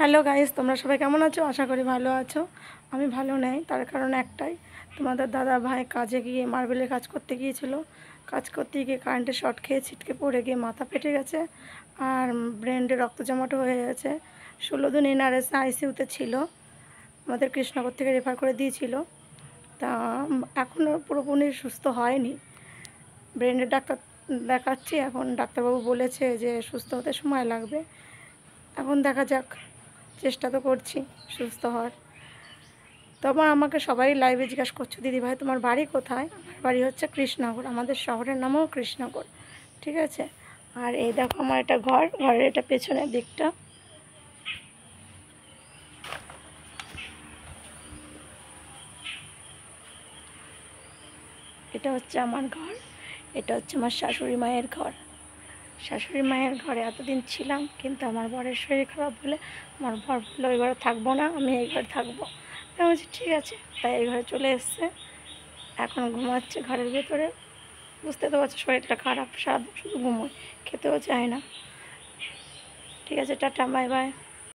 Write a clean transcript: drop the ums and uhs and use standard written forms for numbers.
Hello guys, তোমরা সবাই কেমন আছো? আশা করি ভালো আছো। আমি ভালো নেই, তার কারণ একটাই, তোমাদের দাদা ভাই কাজে গিয়ে মার্বেলের কাজ করতে গিয়েছিল। কাজ করতে গিয়ে কারেন্টের শর্ট খেয়ে ছিটকে পড়ে গিয়ে মাথা ফেটে গেছে আর ব্রেনে রক্ত জমাট হয়ে গেছে। 16 দিন এনআরএস আইসিইউতে ছিল, আমাদের কৃষ্ণনগর থেকে রেফার করে দিয়েছিল। তা এখনও পুরোপুরি সুস্থ হয়নি। ব্রেনের ডাক্তার দেখাচ্ছি, এখন ডাক্তারবাবু বলেছে যে সুস্থ হতে সময় লাগবে। এখন দেখা যাক, চেষ্টা তো করছি সুস্থ হওয়ার। তখন আমাকে সবাই লাইভে জিজ্ঞাসা করছো, দিদিভাই তোমার বাড়ি কোথায়? আমার বাড়ি হচ্ছে কৃষ্ণনগর, আমাদের শহরের নামও কৃষ্ণনগর, ঠিক আছে। আর এই দেখো আমার একটা ঘরের এটা পেছনের দিকটা, এটা হচ্ছে আমার ঘর, এটা হচ্ছে আমার শাশুড়ি মায়ের ঘর। শাশুড়ি মায়ের ঘরে এতদিন ছিলাম, কিন্তু আমার বরের শরীর খারাপ বলে আমার বর বললো এই ঘরে থাকবো না, আমি এই ঘরে থাকবো। আমি বলছি ঠিক আছে, তাই এই ঘরে চলে এসছে। এখন ঘুমাচ্ছে ঘরের ভেতরে, বুঝতে তো পারছো শরীরটা খারাপ, সারাদিন শুধু ঘুমোয়, খেতেও চায় না। ঠিক আছে, টাটা, বাই বাই।